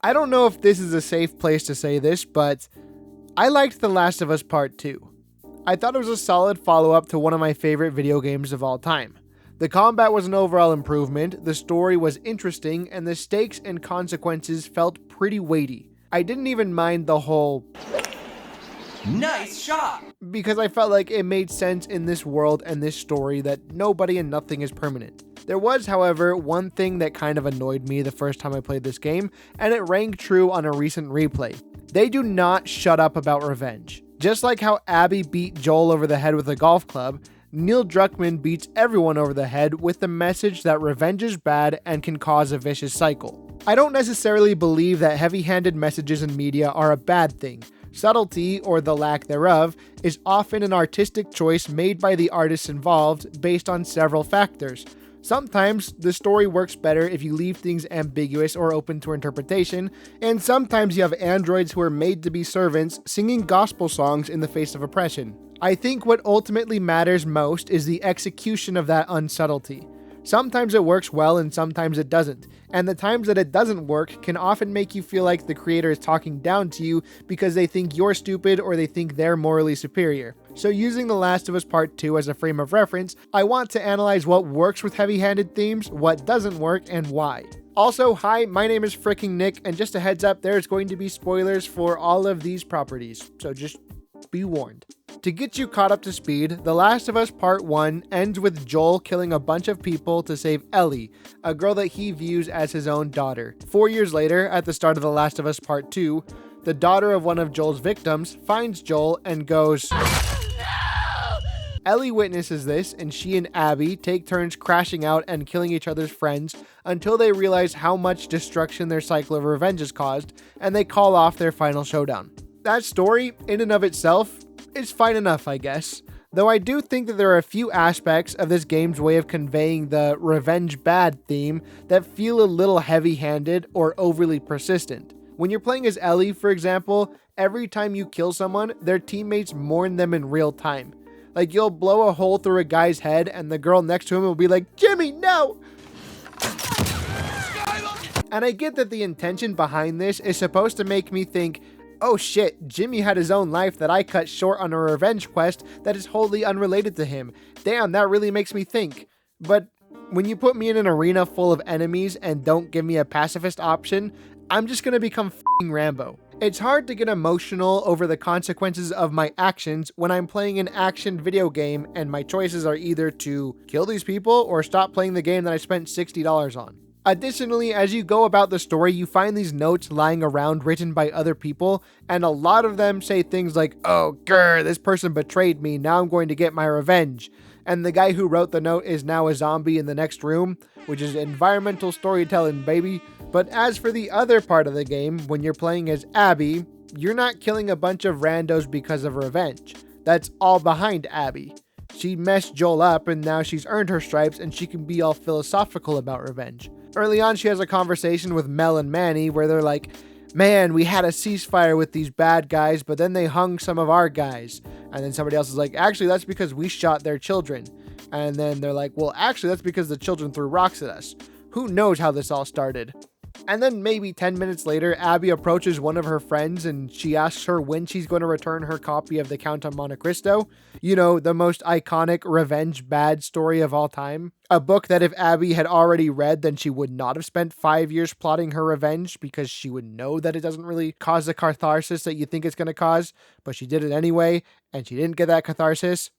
I don't know if this is a safe place to say this, but I liked The Last of Us Part 2. I thought it was a solid follow-up to one of my favorite video games of all time. The combat was an overall improvement, the story was interesting, and the stakes and consequences felt pretty weighty. I didn't even mind the whole nice shot! Because I felt like it made sense in this world and this story that nobody and nothing is permanent. There was, however, one thing that kind of annoyed me the first time I played this game, and it rang true on a recent replay. They do not shut up about revenge. Just like how Abby beat Joel over the head with a golf club, Neil Druckmann beats everyone over the head with the message that revenge is bad and can cause a vicious cycle. I don't necessarily believe that heavy-handed messages in media are a bad thing. Subtlety, or the lack thereof, is often an artistic choice made by the artists involved based on several factors. Sometimes the story works better if you leave things ambiguous or open to interpretation, and sometimes you have androids who are made to be servants singing gospel songs in the face of oppression. I think what ultimately matters most is the execution of that unsubtlety. Sometimes it works well and sometimes it doesn't, and the times that it doesn't work can often make you feel like the creator is talking down to you because they think you're stupid or they think they're morally superior. So using The Last of Us Part 2 as a frame of reference, I want to analyze what works with heavy-handed themes, what doesn't work, and why. Also, hi, my name is fricking Nick, and just a heads up, there's going to be spoilers for all of these properties, so just be warned. To get you caught up to speed, The Last of Us Part 1 ends with Joel killing a bunch of people to save Ellie, a girl that he views as his own daughter. 4 years later, at the start of The Last of Us Part 2, the daughter of one of Joel's victims finds Joel and goes, "No!" Ellie witnesses this, and she and Abby take turns crashing out and killing each other's friends until they realize how much destruction their cycle of revenge has caused, and they call off their final showdown. That story, in and of itself, is fine enough, I guess. Though I do think that there are a few aspects of this game's way of conveying the revenge bad theme that feel a little heavy-handed or overly persistent. When you're playing as Ellie, for example, every time you kill someone, their teammates mourn them in real time. Like, you'll blow a hole through a guy's head and the girl next to him will be like, "Jimmy, no!" And I get that the intention behind this is supposed to make me think, oh shit, Jimmy had his own life that I cut short on a revenge quest that is wholly unrelated to him. Damn, that really makes me think. But when you put me in an arena full of enemies and don't give me a pacifist option, I'm just gonna become f***ing Rambo. It's hard to get emotional over the consequences of my actions when I'm playing an action video game and my choices are either to kill these people or stop playing the game that I spent $60 on. Additionally, as you go about the story, you find these notes lying around written by other people, and a lot of them say things like, "Oh, grr, this person betrayed me, now I'm going to get my revenge." And the guy who wrote the note is now a zombie in the next room, which is environmental storytelling, baby. But as for the other part of the game, when you're playing as Abby, you're not killing a bunch of randos because of revenge. That's all behind Abby. She messed Joel up and now she's earned her stripes and she can be all philosophical about revenge. Early on, she has a conversation with Mel and Manny where they're like, "Man, we had a ceasefire with these bad guys, but then they hung some of our guys." And then somebody else is like, "Actually, that's because we shot their children." And then they're like, "Well, actually, that's because the children threw rocks at us." Who knows how this all started? And then maybe 10 minutes later, Abby approaches one of her friends and she asks her when she's going to return her copy of The Count of Monte Cristo. You know, the most iconic revenge bad story of all time. A book that if Abby had already read, then she would not have spent 5 years plotting her revenge because she would know that it doesn't really cause the catharsis that you think it's going to cause. But she did it anyway, and she didn't get that catharsis.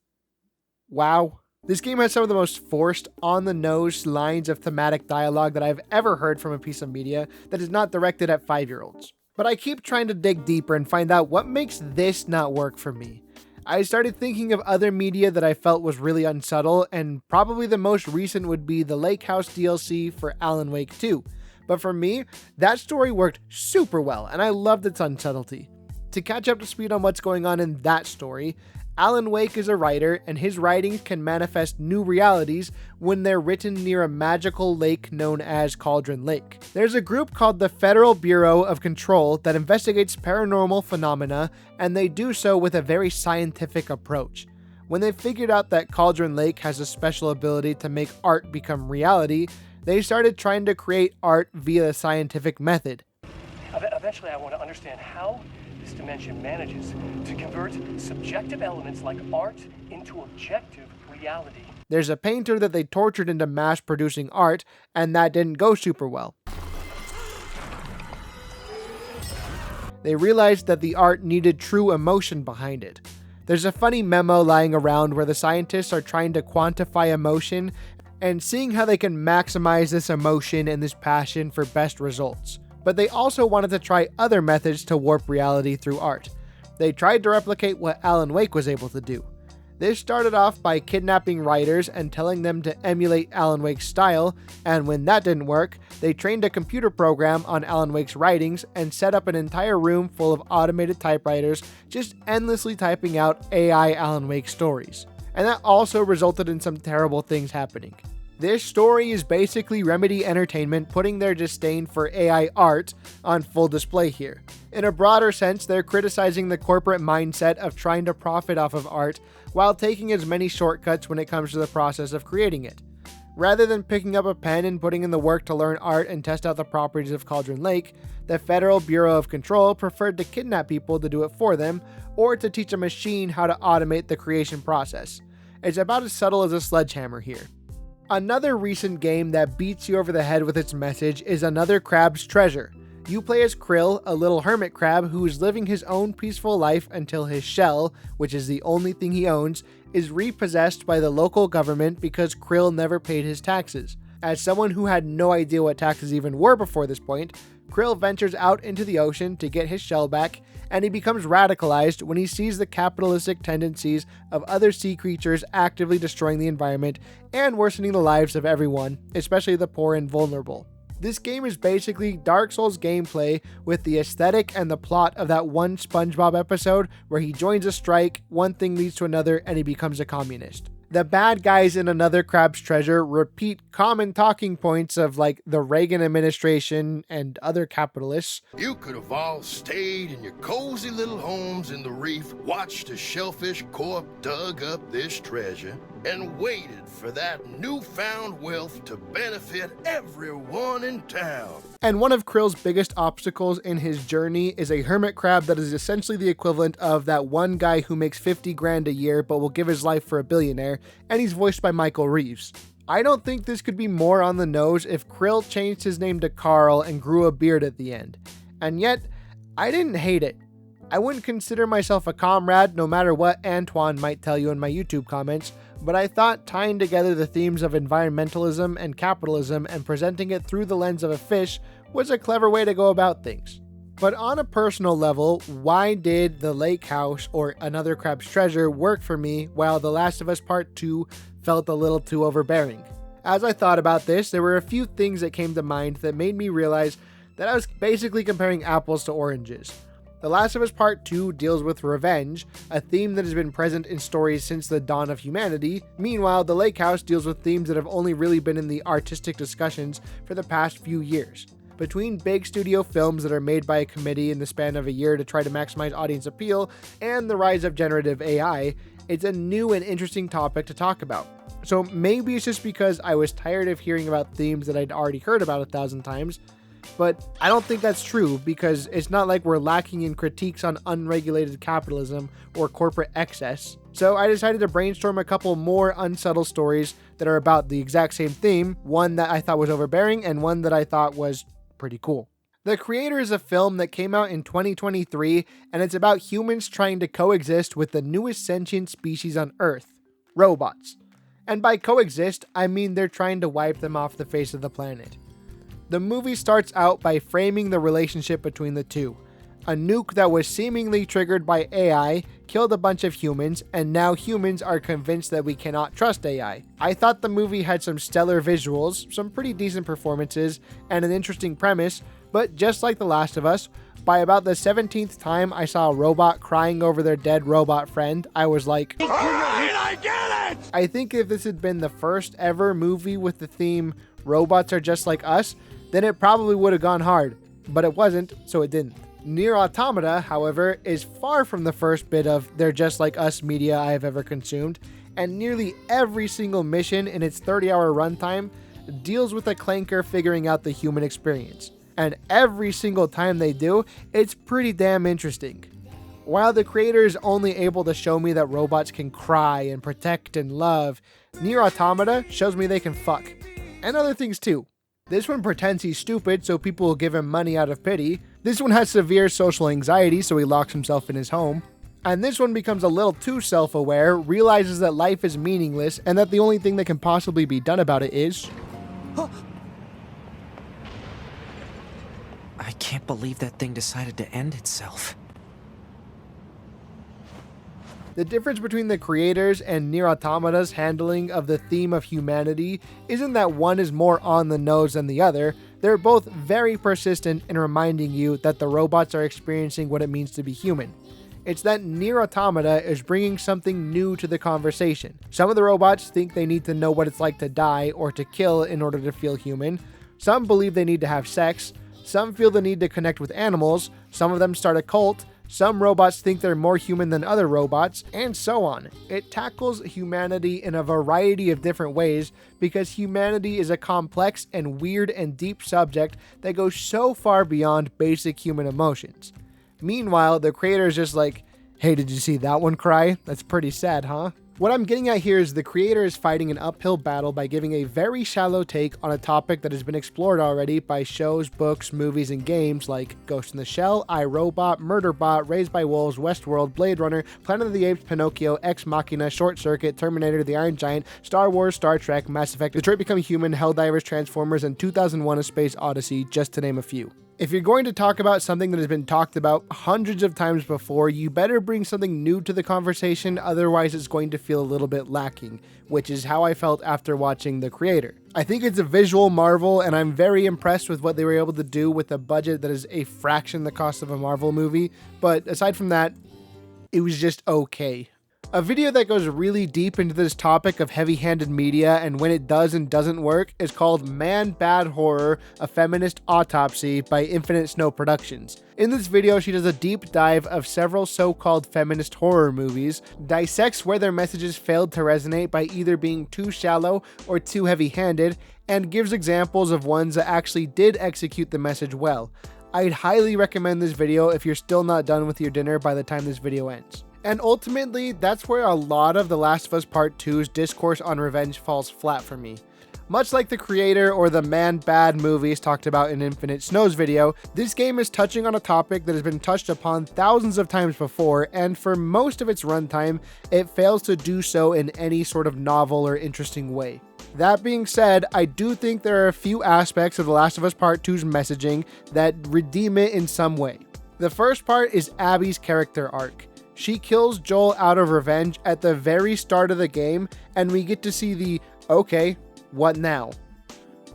Wow. This game has some of the most forced, on-the-nose lines of thematic dialogue that I've ever heard from a piece of media that is not directed at 5-year-olds. But I keep trying to dig deeper and find out what makes this not work for me. I started thinking of other media that I felt was really unsubtle, and probably the most recent would be the Lake House DLC for Alan Wake 2. But for me, that story worked super well, and I loved its unsubtlety. To catch up to speed on what's going on in that story, Alan Wake is a writer, and his writings can manifest new realities when they're written near a magical lake known as Cauldron Lake. There's a group called the Federal Bureau of Control that investigates paranormal phenomena, and they do so with a very scientific approach. When they figured out that Cauldron Lake has a special ability to make art become reality, they started trying to create art via the scientific method. Eventually, I want to understand how this dimension manages to convert subjective elements like art into objective reality. There's a painter that they tortured into mass producing art, and that didn't go super well. They realized that the art needed true emotion behind it. There's a funny memo lying around where the scientists are trying to quantify emotion and seeing how they can maximize this emotion and this passion for best results. But they also wanted to try other methods to warp reality through art. They tried to replicate what Alan Wake was able to do. This started off by kidnapping writers and telling them to emulate Alan Wake's style, and when that didn't work, they trained a computer program on Alan Wake's writings and set up an entire room full of automated typewriters just endlessly typing out AI Alan Wake stories. And that also resulted in some terrible things happening. This story is basically Remedy Entertainment putting their disdain for AI art on full display here. In a broader sense, they're criticizing the corporate mindset of trying to profit off of art while taking as many shortcuts when it comes to the process of creating it. Rather than picking up a pen and putting in the work to learn art and test out the properties of Cauldron Lake, the Federal Bureau of Control preferred to kidnap people to do it for them, or to teach a machine how to automate the creation process. It's about as subtle as a sledgehammer here. Another recent game that beats you over the head with its message is Another Crab's Treasure. You play as Krill, a little hermit crab who is living his own peaceful life until his shell, which is the only thing he owns, is repossessed by the local government because Krill never paid his taxes. As someone who had no idea what taxes even were before this point, Krill ventures out into the ocean to get his shell back, and he becomes radicalized when he sees the capitalistic tendencies of other sea creatures actively destroying the environment and worsening the lives of everyone, especially the poor and vulnerable. This game is basically Dark Souls gameplay with the aesthetic and the plot of that one SpongeBob episode where he joins a strike, one thing leads to another, and he becomes a communist. The bad guys in Another Crab's Treasure repeat common talking points of like the Reagan administration and other capitalists. You could have all stayed in your cozy little homes in the reef, watched a shellfish corp dug up this treasure, and waited for that newfound wealth to benefit everyone in town. And one of Krill's biggest obstacles in his journey is a hermit crab that is essentially the equivalent of that one guy who makes 50 grand a year but will give his life for a billionaire, and he's voiced by Michael Reeves. I don't think this could be more on the nose if Krill changed his name to Carl and grew a beard at the end. And yet, I didn't hate it. I wouldn't consider myself a comrade no matter what Antoine might tell you in my YouTube comments, but I thought tying together the themes of environmentalism and capitalism and presenting it through the lens of a fish was a clever way to go about things. But on a personal level, why did The Lake House or Another Crab's Treasure work for me while The Last of Us Part 2 felt a little too overbearing? As I thought about this, there were a few things that came to mind that made me realize that I was basically comparing apples to oranges. The Last of Us Part 2 deals with revenge, a theme that has been present in stories since the dawn of humanity. Meanwhile, The Lake House deals with themes that have only really been in the artistic discussions for the past few years. Between big studio films that are made by a committee in the span of a year to try to maximize audience appeal and the rise of generative AI, it's a new and interesting topic to talk about. So maybe it's just because I was tired of hearing about themes that I'd already heard about 1,000 times, but I don't think that's true because it's not like we're lacking in critiques on unregulated capitalism or corporate excess. So I decided to brainstorm a couple more unsubtle stories that are about the exact same theme, one that I thought was overbearing and one that I thought was pretty cool. The Creator is a film that came out in 2023, and it's about humans trying to coexist with the newest sentient species on Earth, robots. And by coexist, I mean they're trying to wipe them off the face of the planet. The movie starts out by framing the relationship between the two. A nuke that was seemingly triggered by AI killed a bunch of humans, and now humans are convinced that we cannot trust AI. I thought the movie had some stellar visuals, some pretty decent performances, and an interesting premise, but just like The Last of Us, by about the 17th time I saw a robot crying over their dead robot friend, I was like, alright, I get it! I think if this had been the first ever movie with the theme, robots are just like us, then it probably would have gone hard. But it wasn't, so it didn't. Nier Automata, however, is far from the first bit of they're just like us media I have ever consumed, and nearly every single mission in its 30-hour runtime deals with a clanker figuring out the human experience. And every single time they do, it's pretty damn interesting. While the creator is only able to show me that robots can cry and protect and love, Nier Automata shows me they can fuck. And other things too. This one pretends he's stupid so people will give him money out of pity. This one has severe social anxiety so he locks himself in his home. And this one becomes a little too self-aware, realizes that life is meaningless and that the only thing that can possibly be done about it is... I can't believe that thing decided to end itself. The difference between the creators and Nier Automata's handling of the theme of humanity isn't that one is more on the nose than the other. They're both very persistent in reminding you that the robots are experiencing what it means to be human. It's that Nier Automata is bringing something new to the conversation. Some of the robots think they need to know what it's like to die or to kill in order to feel human. Some believe they need to have sex. Some feel the need to connect with animals. Some of them start a cult. Some robots think they're more human than other robots, and so on. It tackles humanity in a variety of different ways because humanity is a complex and weird and deep subject that goes so far beyond basic human emotions. Meanwhile, the creator is just like, hey, did you see that one cry? That's pretty sad, huh? What I'm getting at here is the creator is fighting an uphill battle by giving a very shallow take on a topic that has been explored already by shows, books, movies, and games like Ghost in the Shell, iRobot, Murderbot, Raised by Wolves, Westworld, Blade Runner, Planet of the Apes, Pinocchio, Ex Machina, Short Circuit, Terminator, The Iron Giant, Star Wars, Star Trek, Mass Effect, Detroit Become Human, Helldivers, Transformers, and 2001: A Space Odyssey, just to name a few. If you're going to talk about something that has been talked about hundreds of times before, you better bring something new to the conversation, otherwise it's going to feel a little bit lacking, which is how I felt after watching The Creator. I think it's a visual marvel, and I'm very impressed with what they were able to do with a budget that is a fraction the cost of a Marvel movie, but aside from that, it was just okay. A video that goes really deep into this topic of heavy-handed media and when it does and doesn't work is called Man Bad Horror, A Feminist Autopsy by Infinite Snow Productions. In this video, she does a deep dive of several so-called feminist horror movies, dissects where their messages failed to resonate by either being too shallow or too heavy-handed, and gives examples of ones that actually did execute the message well. I'd highly recommend this video if you're still not done with your dinner by the time this video ends. And ultimately, that's where a lot of The Last of Us Part 2's discourse on revenge falls flat for me. Much like The Creator or the Man Bad movies talked about in Infinite Snow's video, this game is touching on a topic that has been touched upon thousands of times before, and for most of its runtime, it fails to do so in any sort of novel or interesting way. That being said, I do think there are a few aspects of The Last of Us Part 2's messaging that redeem it in some way. The first part is Abby's character arc. She kills Joel out of revenge at the very start of the game, and we get to see the, okay, what now?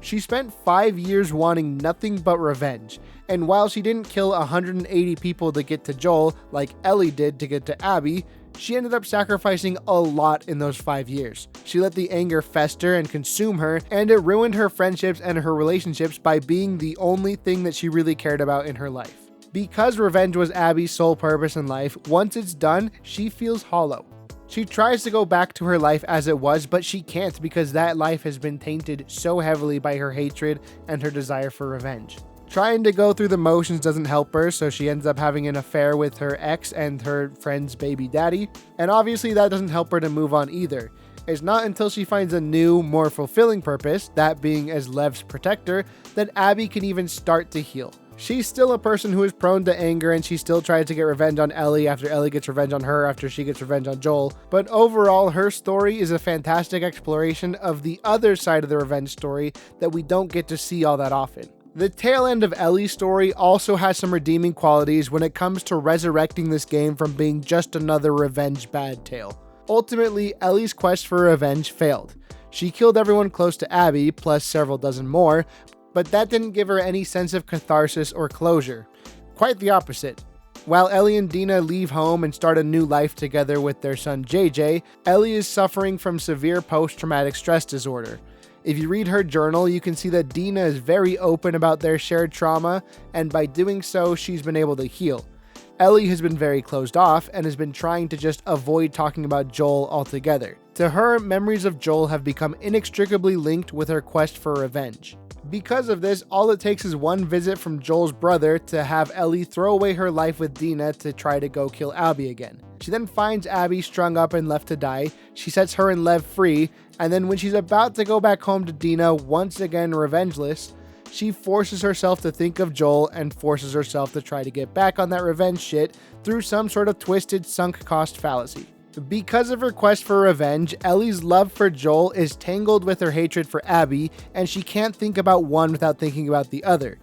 She spent 5 years wanting nothing but revenge, and while she didn't kill 180 people to get to Joel, like Ellie did to get to Abby, she ended up sacrificing a lot in those 5 years. She let the anger fester and consume her, and it ruined her friendships and her relationships by being the only thing that she really cared about in her life. Because revenge was Abby's sole purpose in life, once it's done, she feels hollow. She tries to go back to her life as it was, but she can't because that life has been tainted so heavily by her hatred and her desire for revenge. Trying to go through the motions doesn't help her, so she ends up having an affair with her ex and her friend's baby daddy, and obviously that doesn't help her to move on either. It's not until she finds a new, more fulfilling purpose, that being as Lev's protector, that Abby can even start to heal. She's still a person who is prone to anger, and she still tries to get revenge on Ellie after Ellie gets revenge on her after she gets revenge on Joel, but overall her story is a fantastic exploration of the other side of the revenge story that we don't get to see all that often. The tail end of Ellie's story also has some redeeming qualities when it comes to resurrecting this game from being just another revenge bad tale. Ultimately, Ellie's quest for revenge failed. She killed everyone close to Abby, plus several dozen more, but that didn't give her any sense of catharsis or closure. Quite the opposite. While Ellie and Dina leave home and start a new life together with their son JJ, Ellie is suffering from severe post-traumatic stress disorder. If you read her journal, you can see that Dina is very open about their shared trauma, and by doing so, she's been able to heal. Ellie has been very closed off and has been trying to just avoid talking about Joel altogether. To her, memories of Joel have become inextricably linked with her quest for revenge. Because of this, all it takes is one visit from Joel's brother to have Ellie throw away her life with Dina to try to go kill Abby again. She then finds Abby strung up and left to die. She sets her and Lev free, and then when she's about to go back home to Dina, once again revengeless, she forces herself to think of Joel and forces herself to try to get back on that revenge shit through some sort of twisted sunk cost fallacy. Because of her quest for revenge, Ellie's love for Joel is tangled with her hatred for Abby, and she can't think about one without thinking about the other.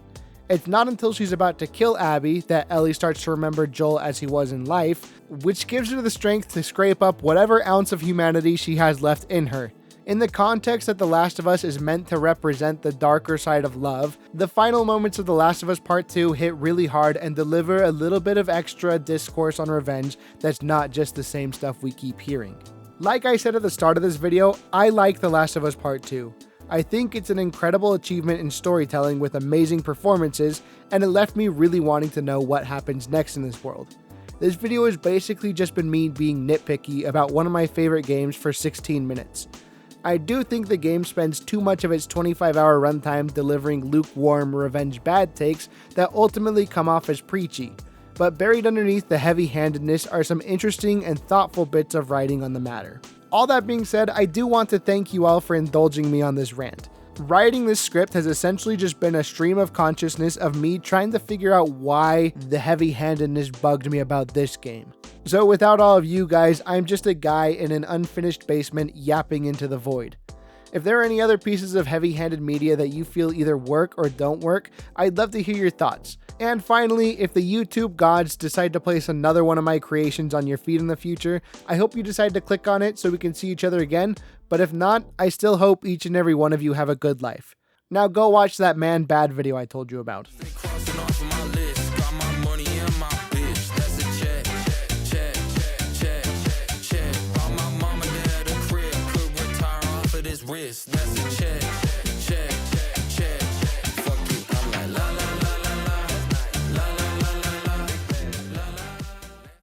It's not until she's about to kill Abby that Ellie starts to remember Joel as he was in life, which gives her the strength to scrape up whatever ounce of humanity she has left in her. In the context that The Last of Us is meant to represent the darker side of love, the final moments of The Last of Us Part 2 hit really hard and deliver a little bit of extra discourse on revenge that's not just the same stuff we keep hearing. Like I said at the start of this video, I like The Last of Us Part 2. I think it's an incredible achievement in storytelling with amazing performances, and it left me really wanting to know what happens next in this world. This video has basically just been me being nitpicky about one of my favorite games for 16 minutes. I do think the game spends too much of its 25-hour runtime delivering lukewarm revenge bad takes that ultimately come off as preachy, but buried underneath the heavy-handedness are some interesting and thoughtful bits of writing on the matter. All that being said, I do want to thank you all for indulging me on this rant. Writing this script has essentially just been a stream of consciousness of me trying to figure out why the heavy-handedness bugged me about this game. So without all of you guys, I'm just a guy in an unfinished basement yapping into the void. If there are any other pieces of heavy-handed media that you feel either work or don't work, I'd love to hear your thoughts. And finally, if the YouTube gods decide to place another one of my creations on your feed in the future, I hope you decide to click on it so we can see each other again, but if not, I still hope each and every one of you have a good life. Now go watch that man bad video I told you about. That's a check.